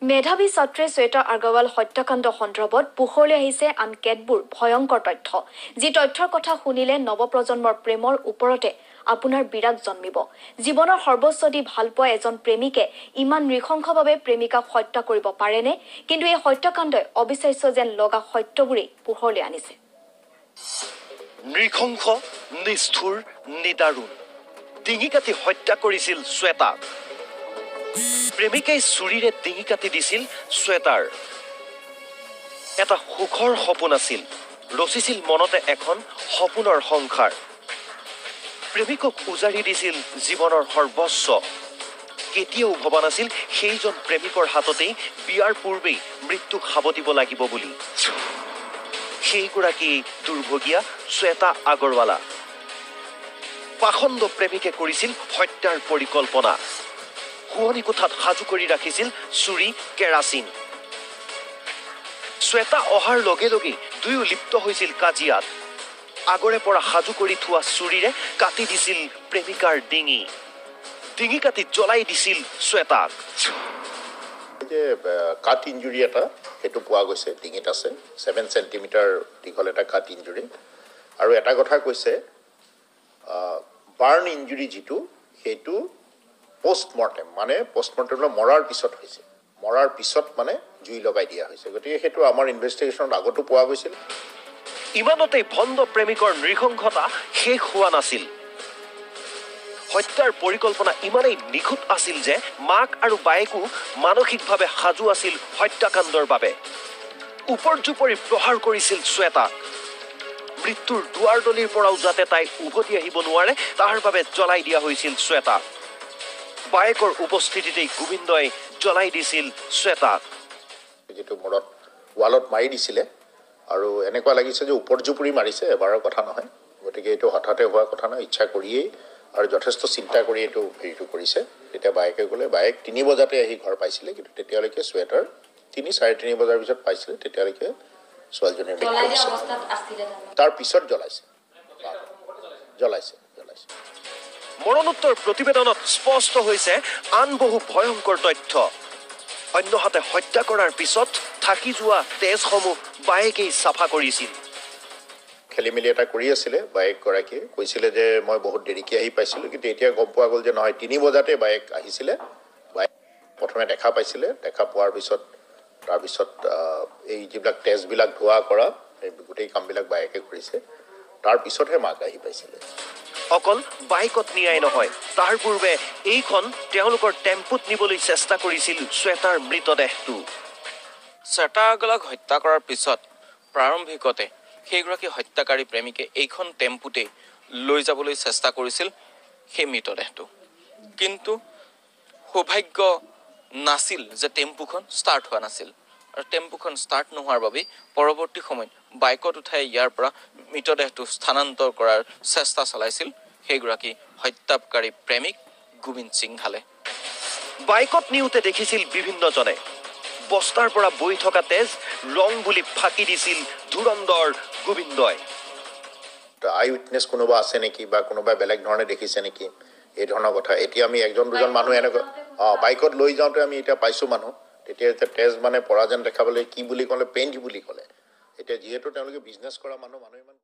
মেধাৱী ছাত্ৰী স্বেতা আগৰৱাল হত্যাকাণ্ড সন্দৰ্ভত পোহৰলৈ আহিছে আন কেতবোৰ ভয়ংকৰ তথ্য যি তথ্যৰ কথা শুনিলে নৱপ্ৰজন্মৰ প্ৰেমৰ ওপৰতে আপোনাৰ বিৰাগ জন্মিব জীৱনৰ সৰ্বোচ্চ দি ভালপোৱা এজন প্ৰেমিকে ইমান নৃশংসভাৱে প্ৰেমিকাক হত্যা কৰিব পাৰেনে কিন্তু এই হত্যাকাণ্ডই অবিশ্বাস্য যেন লগা সত্যবোৰেই পোহৰলৈ আনিছে নৃশংস নিষ্ঠুৰ নিদাৰুণ ডিঙি কাটি হত্যা কৰিছিল স্বেতাক প্ৰেমিকাই চুৰিৰে ডিঙি কাটি দিছিল স্বেতাৰ এটা সুখৰ সপোন আছিল ৰচিছিল মনতে এখন সপোনৰ সংসাৰ প্ৰেমিকক উজাৰি দিছিল জীৱনৰ সৰ্বস্ব কেতিয়াও ভবা নাছিল সেইজন প্ৰেমিকৰ হাততেই বিয়াৰ পূৰ্বেই মৃত্যুক সাৱটিব লাগিব বুলি সেইগৰাকী দুৰ্ভগীয়া স্বেতা আগৰৱালা পাখণ্ড প্ৰেমিকে কৰিছিল হত্যাৰ পৰিকল্পনা শুৱনি কোঠাত সাজু কৰি ৰাখিছিল চুৰি কেৰাচিন স্বেতা অহাৰ লগে লগে দুয়ো লিপ্ত হৈছিল কাজিয়াত আগৰে পৰা সাজু কৰি থোৱা চুৰিৰে কাটি দিছিল প্ৰেমিকাৰ ডিঙি কাটি জ্বলাই দিছিল স্বেতাক যে কাট ইঞ্জুৰি এটা হেতু পোৱা গৈছে ডিঙিত আছে 7 সেন্টিমিটাৰ দীঘল এটা কাট ইঞ্জুৰি আৰু এটা কথা কৈছে বাৰ্ন ইঞ্জুৰি যেটো হেতু পোষ্টমৰ্টেম মানে পোষ্টমৰ্টেমলৈ মৰাৰ পিছত হৈছে মৰাৰ পিছত মানে জুই লগাই দিয়া হৈছে গতিকে হেতু আমাৰ ইনভেষ্টিগেশ্যনত আগতো পোৱা গৈছিল ইমানতে ভণ্ড প্ৰেমিকৰ নৃশংসতা শেষ হোৱা নাছিল হত্যাৰ পৰিকল্পনা ইমানেই নিখুঁত আছিল যে মাক আৰু বায়েকো মানসিকভাৱে সাজু আছিল হত্যাকাণ্ডৰ বাবে উপৰ্যুপৰি প্ৰহাৰ কৰিছিল স্বেতাক মৃত্যুৰ দুৱাৰদলিৰ পৰাও যাতে তাই উভতি আহিব নোৱাৰে তাৰ বাবে জ্বলাই দিয়া হৈছিল স্বেতাক বায়েকৰ উপস্থিতিতেই গোবিন্দই জ্বলাই দিছিল স্বেতাক যেটো মৰত ৱালত মাৰি দিছিলে আৰু এনেকুৱা লাগিছে যে উপৰ্যুপৰি মাৰিছে এবাৰৰ কথা নহয় গতিকে এইটো হঠাতে হোৱা কথা নহয় ইচ্ছা কৰিয়েই আৰু যথেষ্ট চিন্তা কৰি এইটো হেৰিটো কৰিছে তেতিয়া বায়েকে গ'লে বায়েক 3 বজাতে আহি ঘৰ পাইছিলে কিন্তু তেতিয়ালৈকে স্বেটাৰ 3:30 বজাৰ পিছত পাইছিলে তেতিয়ালৈকে ছোৱালীজনীৰ মৃত্যু হৈছে তাৰ পিছত জ্বলাইছে মৰণোত্তৰ প্ৰতিবেদনত স্পষ্ট হৈছে আন বহু ভয়ংকৰ তথ্য অন্যহাতে হত্যা কৰাৰ পিছত থাকি যোৱা তেজসমূহ বায়েকেই চাফা কৰিছিল খেলিমেলি এটা কৰি আছিলে বায়েক গৰাকী কৈছিলে যে মই বহুত দেৰিকৈ আহি পাইছিলোঁ কিন্তু এতিয়া গম পোৱা গ'ল যে নহয় 3 বজাতে বায়েক আহিছিলে বায়েক প্ৰথমে দেখা পাইছিলে দেখা পোৱাৰ পিছত তাৰপিছত এই যিবিলাক তেজবিলাক ধোৱা কৰা এই গোটেই কামবিলাক বায়েকে কৰিছে তাৰ পিছতহে মাক আহি পাইছিলে অকল বাইকত নিয়াই নহয় তাৰ পূৰ্বে এইখন তেওঁলোকৰ টেম্পুত নিবলৈ চেষ্টা কৰিছিল স্বেতাৰ মৃতদেহটো স্বেতা আগৰৱালক হত্যা কৰাৰ পিছত প্ৰাৰম্ভিকতে সেইগৰাকী হত্যাকাৰী প্ৰেমিকে এইখন টেম্পুতে লৈ যাবলৈ চেষ্টা কৰিছিল সেই মৃতদেহটো কিন্তু সৌভাগ্য নাছিল যে টেম্পুখন ষ্টাৰ্ট হোৱা নাছিল আৰু টেম্পুখন ষ্টাৰ্ট নোহোৱাৰ বাবে পৰৱৰ্তী সময়ত বাইকত উঠাই ইয়াৰ পৰা মৃতদেহটো স্থানান্তৰ কৰাৰ চেষ্টা চলাইছিল সেইগৰাকী হত্যাকাৰী প্ৰেমিক গোবিন্দ সিংহালে বাইকত নিউতে দেখিছিল বিভিন্নজনে বস্তাৰ পৰা বৈ থকা তেজ ৰং বুলি ফাকি দিছিল ধুৰন্ধৰ গোবিন্দই আই উইটনেছ কোনোবা আছে নেকি বা কোনোবা বেলেগ ধৰণে দেখিছে নেকি এই ধৰণৰ কথা এতিয়া আমি একজন দুজন মানুহ এনেকৈ বাইকত লৈ যাওঁতে আমি এতিয়া পাইছোঁ মানুহ তেতিয়া তেজ মানে পৰা যেন দেখাবলৈ কি বুলি ক'লে পেইণ্ট বুলি ক'লে এতিয়া যিহেতু তেওঁলোকে বিজনেছ কৰা মানুহ ইমান